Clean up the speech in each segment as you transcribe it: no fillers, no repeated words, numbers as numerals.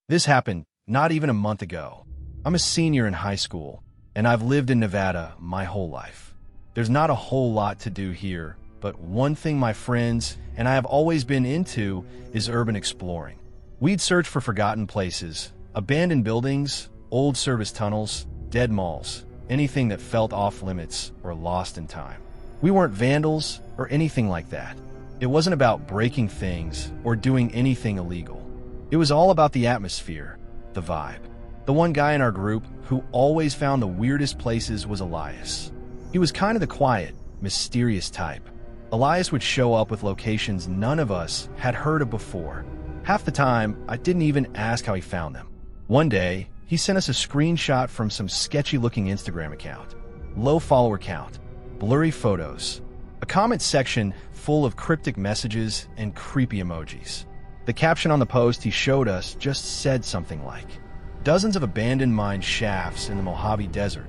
This happened not even a month ago. I'm a senior in high school, and I've lived in Nevada my whole life. There's not a whole lot to do here, but one thing my friends and I have always been into is urban exploring. We'd search for forgotten places, abandoned buildings, old service tunnels, dead malls, anything that felt off limits or lost in time. We weren't vandals or anything like that. It wasn't about breaking things or doing anything illegal. It was all about the atmosphere, the vibe. The one guy in our group who always found the weirdest places was Elias. He was kind of the quiet, mysterious type. Elias would show up with locations none of us had heard of before. Half the time, I didn't even ask how he found them. One day, he sent us a screenshot from some sketchy-looking Instagram account. Low follower count, blurry photos, a comment section full of cryptic messages and creepy emojis. The caption on the post he showed us just said something like, "Dozens of abandoned mine shafts in the Mojave Desert,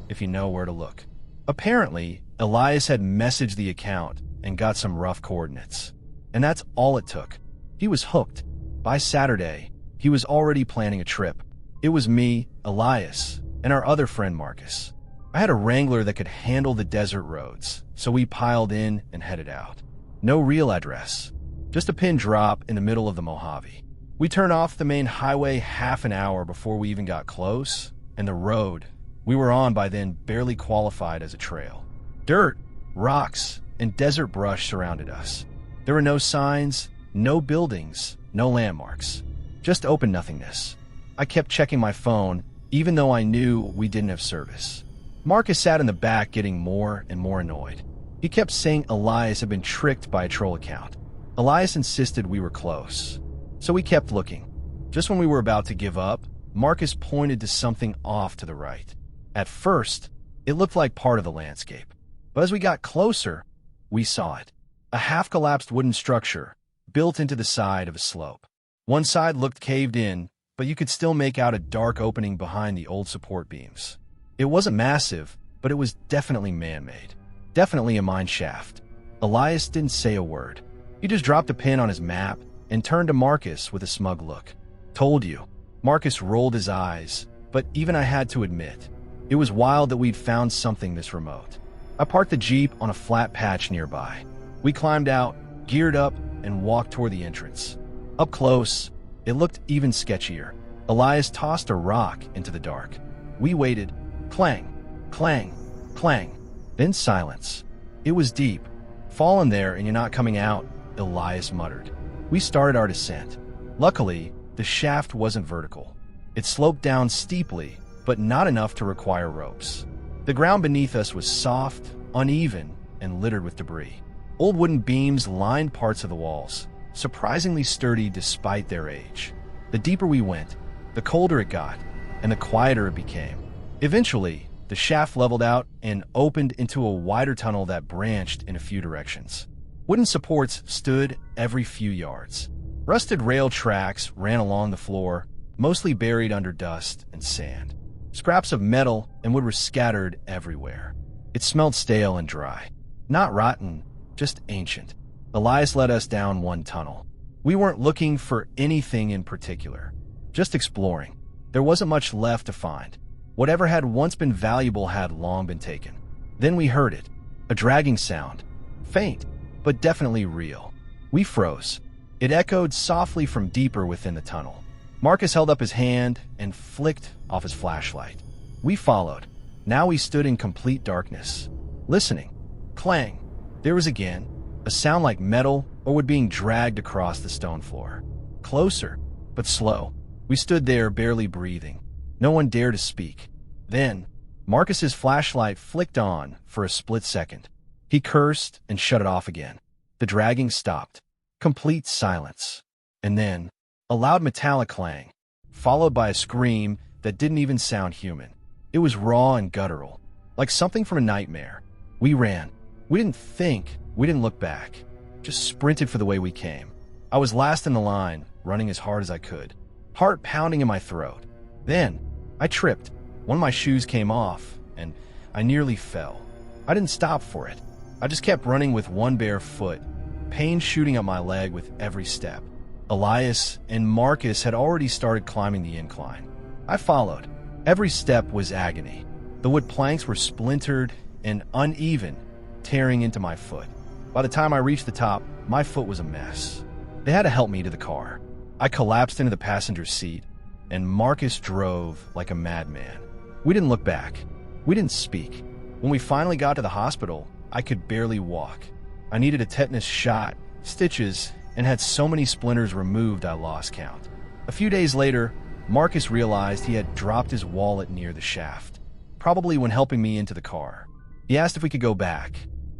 if you know where to look." Apparently, Elias had messaged the account and got some rough coordinates. And that's all it took. He was hooked. By Saturday, he was already planning a trip. It was me, Elias, and our other friend Marcus. I had a Wrangler that could handle the desert roads, so we piled in and headed out. No real address, just a pin drop in the middle of the Mojave. We turned off the main highway half an hour before we even got close, and the road we were on by then barely qualified as a trail. Dirt, rocks, and desert brush surrounded us. There were no signs, no buildings, no landmarks, just open nothingness. I kept checking my phone, even though I knew we didn't have service. Marcus sat in the back getting more and more annoyed. He kept saying Elias had been tricked by a troll account. Elias insisted we were close, so we kept looking. Just when we were about to give up, Marcus pointed to something off to the right. At first, it looked like part of the landscape, but as we got closer, we saw it. A half-collapsed wooden structure built into the side of a slope. One side looked caved in, but you could still make out a dark opening behind the old support beams. It wasn't massive, but it was definitely man-made. Definitely a mine shaft. Elias didn't say a word. He just dropped a pin on his map and turned to Marcus with a smug look. "Told you." Marcus rolled his eyes, but even I had to admit, it was wild that we'd found something this remote. I parked the Jeep on a flat patch nearby. We climbed out, geared up, and walked toward the entrance. Up close, it looked even sketchier. Elias tossed a rock into the dark. We waited. Clang, clang, clang. Then silence. It was deep. "Fallen there and you're not coming out," Elias muttered. We started our descent. Luckily, the shaft wasn't vertical. It sloped down steeply, but not enough to require ropes. The ground beneath us was soft, uneven, and littered with debris. Old wooden beams lined parts of the walls, surprisingly sturdy despite their age. The deeper we went, the colder it got, and the quieter it became. Eventually, the shaft leveled out and opened into a wider tunnel that branched in a few directions. Wooden supports stood every few yards. Rusted rail tracks ran along the floor, mostly buried under dust and sand. Scraps of metal and wood were scattered everywhere. It smelled stale and dry. Not rotten, just ancient. Elias led us down one tunnel. We weren't looking for anything in particular, just exploring. There wasn't much left to find. Whatever had once been valuable had long been taken. Then we heard it, a dragging sound. Faint, but definitely real. We froze. It echoed softly from deeper within the tunnel. Marcus held up his hand and flicked off his flashlight. We followed. Now we stood in complete darkness, listening. Clang. There was again, a sound like metal or wood being dragged across the stone floor. Closer, but slow. We stood there barely breathing. No one dared to speak. Then, Marcus's flashlight flicked on for a split second. He cursed and shut it off again. The dragging stopped. Complete silence. And then, a loud metallic clang, followed by a scream that didn't even sound human. It was raw and guttural, like something from a nightmare. We ran. We didn't think. We didn't look back. Just sprinted for the way we came. I was last in the line, running as hard as I could, heart pounding in my throat. Then, I tripped. One of my shoes came off, and I nearly fell. I didn't stop for it. I just kept running with one bare foot, pain shooting up my leg with every step. Elias and Marcus had already started climbing the incline. I followed. Every step was agony. The wood planks were splintered and uneven, tearing into my foot. By the time I reached the top, my foot was a mess. They had to help me to the car. I collapsed into the passenger seat, and Marcus drove like a madman. We didn't look back. We didn't speak. When we finally got to the hospital, I could barely walk. I needed a tetanus shot, stitches, and had so many splinters removed I lost count. A few days later, Marcus realized he had dropped his wallet near the shaft, probably when helping me into the car. He asked if we could go back,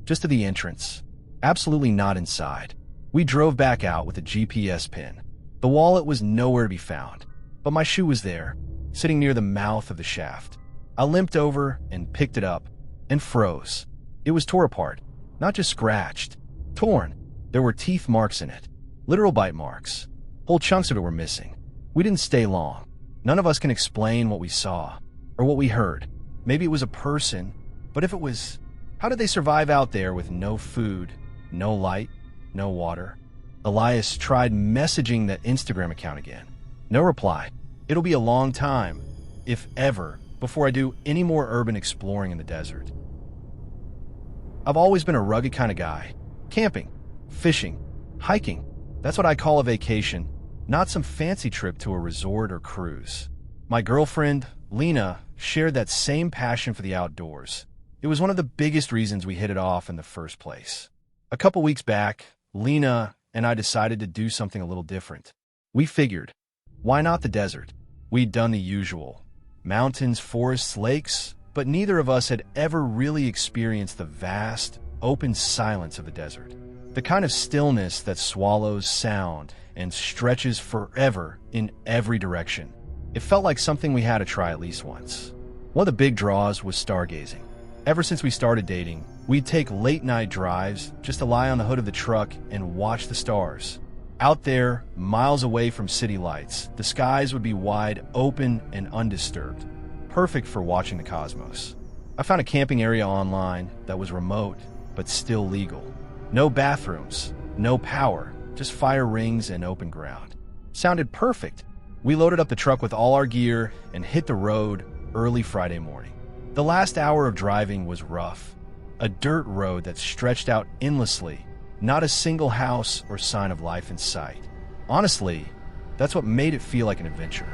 just to the entrance. Absolutely not inside. We drove back out with a GPS pin. The wallet was nowhere to be found, but my shoe was there, sitting near the mouth of the shaft. I limped over and picked it up and froze. It was tore apart, not just scratched, torn. There were teeth marks in it, literal bite marks. Whole chunks of it were missing. We didn't stay long. None of us can explain what we saw or what we heard. Maybe it was a person, but if it was, how did they survive out there with no food, no light, no water? Elias tried messaging that Instagram account again. No reply. It'll be a long time, if ever, before I do any more urban exploring in the desert. I've always been a rugged kind of guy. Camping, fishing, hiking. That's what I call a vacation, not some fancy trip to a resort or cruise. My girlfriend, Lena, shared that same passion for the outdoors. It was one of the biggest reasons we hit it off in the first place. A couple weeks back, Lena and I decided to do something a little different. We figured, why not the desert? We'd done the usual. Mountains, forests, lakes, but neither of us had ever really experienced the vast, open silence of the desert. The kind of stillness that swallows sound and stretches forever in every direction. It felt like something we had to try at least once. One of the big draws was stargazing. Ever since we started dating, we'd take late-night drives just to lie on the hood of the truck and watch the stars. Out there, miles away from city lights, the skies would be wide open and undisturbed, perfect for watching the cosmos. I found a camping area online that was remote, but still legal. No bathrooms, no power, just fire rings and open ground. Sounded perfect. We loaded up the truck with all our gear and hit the road early Friday morning. The last hour of driving was rough. A dirt road that stretched out endlessly, not a single house or sign of life in sight. Honestly, that's what made it feel like an adventure.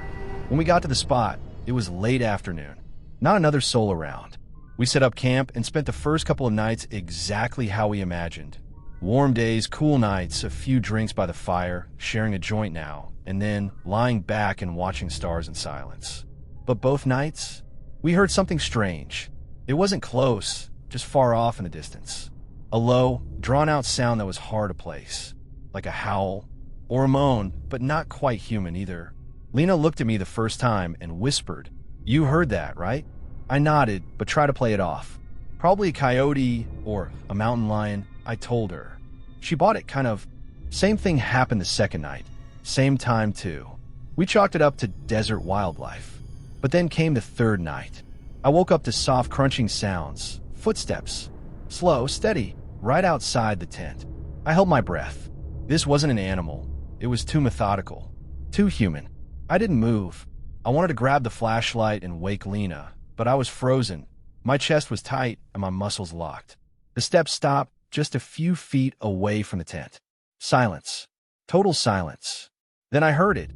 When we got to the spot, it was late afternoon. Not another soul around. We set up camp and spent the first couple of nights exactly how we imagined. Warm days, cool nights, a few drinks by the fire, sharing a joint now, and then lying back and watching stars in silence. But both nights, we heard something strange. It wasn't close, just far off in the distance. A low, drawn-out sound that was hard to place, like a howl or a moan, but not quite human either. Lena looked at me the first time and whispered, "You heard that, right?" I nodded, but tried to play it off. Probably a coyote or a mountain lion, I told her. She bought it, kind of. Same thing happened the second night. Same time, too. We chalked it up to desert wildlife. But then came the third night. I woke up to soft crunching sounds, footsteps, slow, steady, right outside the tent. I held my breath. This wasn't an animal. It was too methodical, too human. I didn't move. I wanted to grab the flashlight and wake Lena, but I was frozen. My chest was tight and my muscles locked. The steps stopped just a few feet away from the tent. Silence. Total silence. Then I heard it.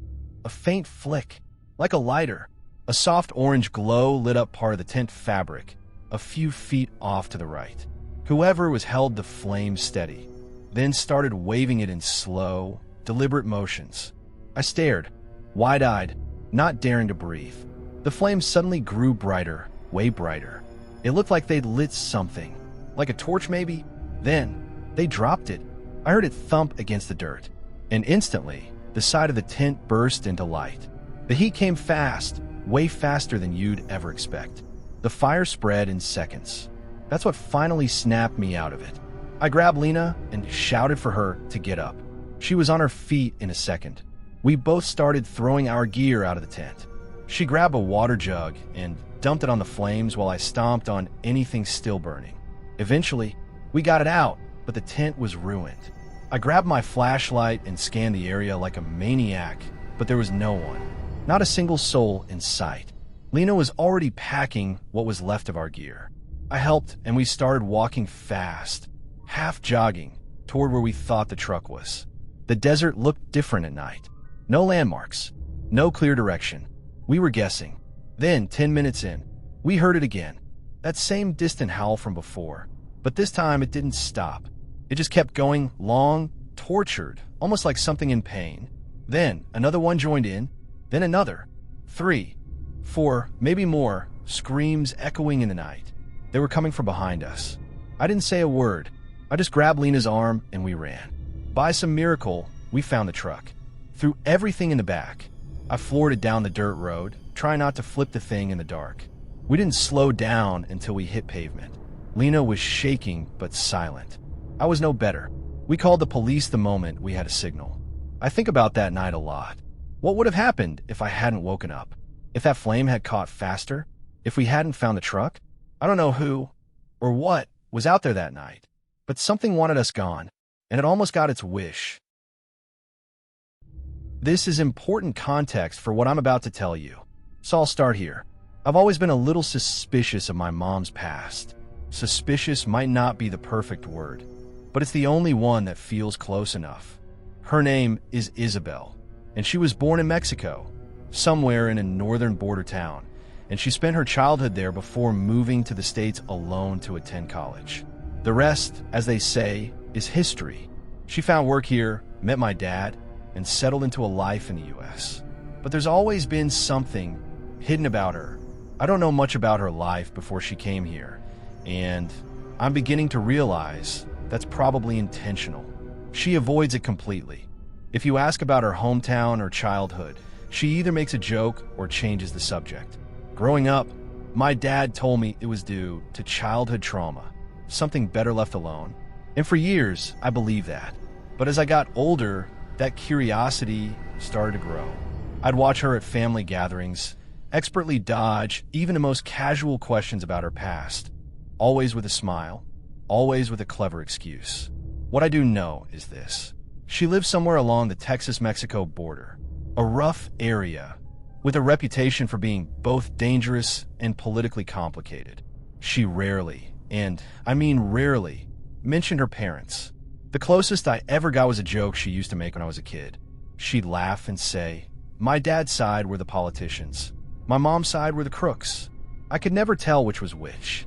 A faint flick, like a lighter. A soft orange glow lit up part of the tent fabric, a few feet off to the right. Whoever was held the flame steady, then started waving it in slow, deliberate motions. I stared, wide-eyed, not daring to breathe. The flames suddenly grew brighter, way brighter. It looked like they'd lit something, like a torch maybe. Then, they dropped it. I heard it thump against the dirt, and instantly, the side of the tent burst into light. The heat came fast, way faster than you'd ever expect. The fire spread in seconds. That's what finally snapped me out of it. I grabbed Lena and shouted for her to get up. She was on her feet in a second. We both started throwing our gear out of the tent. She grabbed a water jug and dumped it on the flames while I stomped on anything still burning. Eventually, we got it out, but the tent was ruined. I grabbed my flashlight and scanned the area like a maniac, but there was no one. Not a single soul in sight. Lena was already packing what was left of our gear. I helped, and we started walking fast, half jogging, toward where we thought the truck was. The desert looked different at night. No landmarks, no clear direction. We were guessing. Then, 10 minutes in, we heard it again. That same distant howl from before. But this time it didn't stop. It just kept going, long, tortured, almost like something in pain. Then another one joined in, then another. 3, 4, maybe more, screams echoing in the night. They were coming from behind us. I didn't say a word. I just grabbed Lena's arm and we ran. By some miracle, we found the truck. Threw everything in the back. I floored it down the dirt road, trying not to flip the thing in the dark. We didn't slow down until we hit pavement. Lena was shaking but silent. I was no better. We called the police the moment we had a signal. I think about that night a lot. What would have happened if I hadn't woken up? If that flame had caught faster? If we hadn't found the truck? I don't know who or what was out there that night, but something wanted us gone, and it almost got its wish. This is important context for what I'm about to tell you, so I'll start here. I've always been a little suspicious of my mom's past. Suspicious might not be the perfect word, but it's the only one that feels close enough. Her name is Isabel, and she was born in Mexico, somewhere in a northern border town, and she spent her childhood there before moving to the States alone to attend college. The rest, as they say, is history. She found work here, met my dad, and settled into a life in the U.S. But there's always been something hidden about her. I don't know much about her life before she came here, and I'm beginning to realize that's probably intentional. She avoids it completely. If you ask about her hometown or childhood, she either makes a joke or changes the subject. Growing up, my dad told me it was due to childhood trauma, something better left alone. And for years, I believed that. But as I got older, that curiosity started to grow. I'd watch her at family gatherings, expertly dodge even the most casual questions about her past, always with a smile, always with a clever excuse. What I do know is this. She lives somewhere along the Texas-Mexico border, a rough area with a reputation for being both dangerous and politically complicated. She rarely, and I mean rarely, mentioned her parents. The closest I ever got was a joke she used to make when I was a kid. She'd laugh and say, my dad's side were the politicians. My mom's side were the crooks. I could never tell which was which.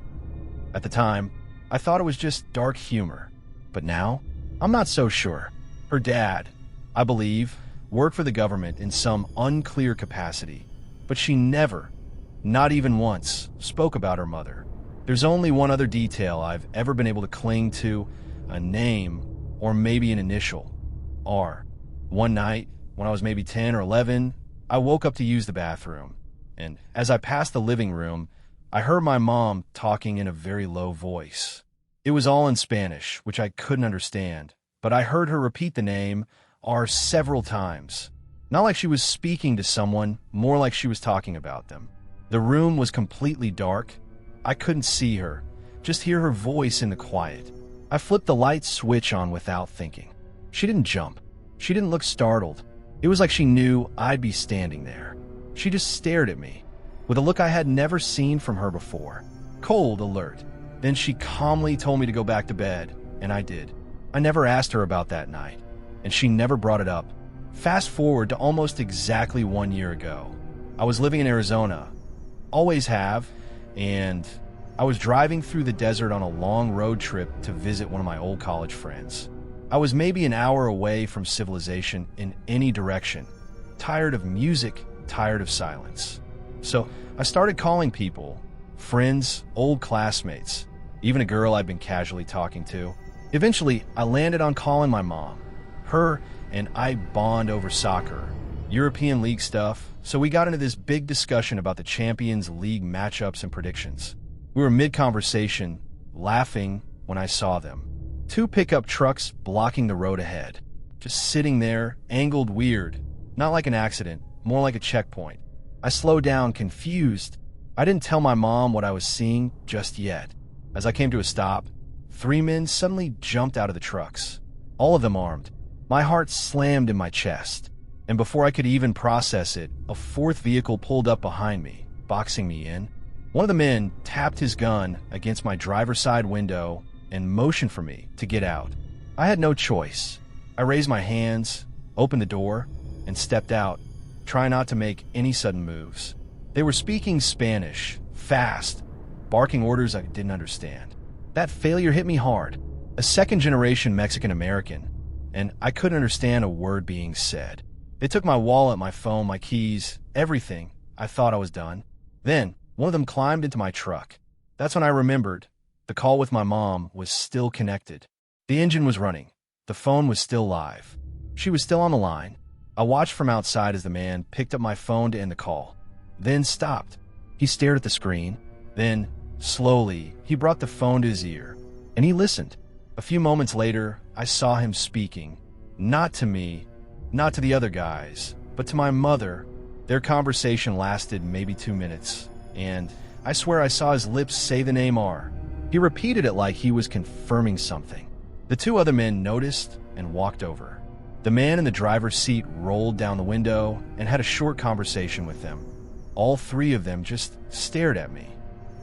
At the time, I thought it was just dark humor. But now, I'm not so sure. Her dad, I believe, worked for the government in some unclear capacity, but she never, not even once, spoke about her mother. There's only one other detail I've ever been able to cling to, a name, or maybe an initial, R. One night, when I was maybe 10 or 11, I woke up to use the bathroom, and as I passed the living room, I heard my mom talking in a very low voice. It was all in Spanish, which I couldn't understand, but I heard her repeat the name R several times. Not like she was speaking to someone, more like she was talking about them. The room was completely dark. I couldn't see her, just hear her voice in the quiet. I flipped the light switch on without thinking. She didn't jump. She didn't look startled. It was like she knew I'd be standing there. She just stared at me, with a look I had never seen from her before. Cold, alert. Then she calmly told me to go back to bed, and I did. I never asked her about that night, and she never brought it up. Fast forward to almost exactly 1 year ago. I was living in Arizona, always have, and I was driving through the desert on a long road trip to visit one of my old college friends. I was maybe an hour away from civilization in any direction, tired of music, tired of silence. So I started calling people, friends, old classmates, even a girl I'd been casually talking to. Eventually, I landed on calling my mom. Her and I bond over soccer, European League stuff, so we got into this big discussion about the Champions League matchups and predictions. We were mid-conversation, laughing when I saw them. 2 pickup trucks blocking the road ahead, just sitting there, angled weird, not like an accident, more like a checkpoint. I slowed down, confused. I didn't tell my mom what I was seeing just yet. As I came to a stop, 3 men suddenly jumped out of the trucks. all of them armed. My heart slammed in my chest, and before I could even process it, a fourth vehicle pulled up behind me, boxing me in. One of the men tapped his gun against my driver's side window and motioned for me to get out. I had no choice. I raised my hands, opened the door, and stepped out, trying not to make any sudden moves. They were speaking Spanish, fast, barking orders I didn't understand. That failure hit me hard. A second-generation Mexican-American, and I couldn't understand a word being said. They took my wallet, my phone, my keys, everything. I thought I was done. Then, one of them climbed into my truck. That's when I remembered. The call with my mom was still connected. The engine was running. The phone was still live. She was still on the line. I watched from outside as the man picked up my phone to end the call, then stopped. He stared at the screen. Then, slowly, he brought the phone to his ear, and he listened. A few moments later, I saw him speaking. Not to me, not to the other guys, but to my mother. Their conversation lasted maybe 2 minutes, and I swear I saw his lips say the name R. He repeated it like he was confirming something. The two other men noticed and walked over. The man in the driver's seat rolled down the window and had a short conversation with them. All three of them just stared at me.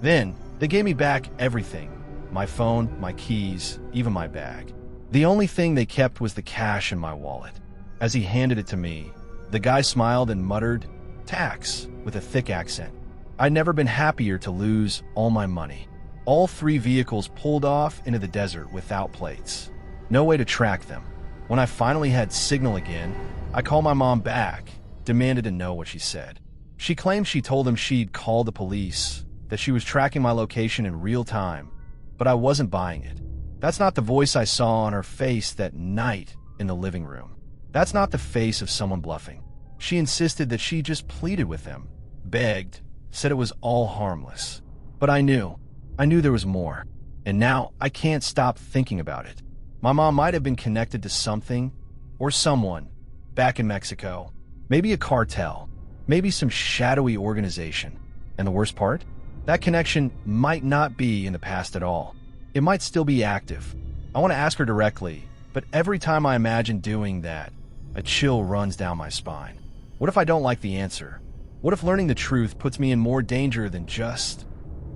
Then, they gave me back everything. My phone, my keys, even my bag. The only thing they kept was the cash in my wallet. As he handed it to me, the guy smiled and muttered, "Tax," with a thick accent. I'd never been happier to lose all my money. All three vehicles pulled off into the desert without plates. No way to track them. When I finally had signal again, I called my mom back, demanded to know what she said. She claimed she told him she'd called the police, that she was tracking my location in real time, but I wasn't buying it. That's not the voice I saw on her face that night in the living room. That's not the face of someone bluffing. She insisted that she just pleaded with them, begged, said it was all harmless. But I knew there was more, and now I can't stop thinking about it. My mom might have been connected to something or someone back in Mexico, maybe a cartel, maybe some shadowy organization. And the worst part? That connection might not be in the past at all. It might still be active. I want to ask her directly, but every time I imagine doing that, a chill runs down my spine. What if I don't like the answer? What if learning the truth puts me in more danger than just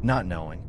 not knowing?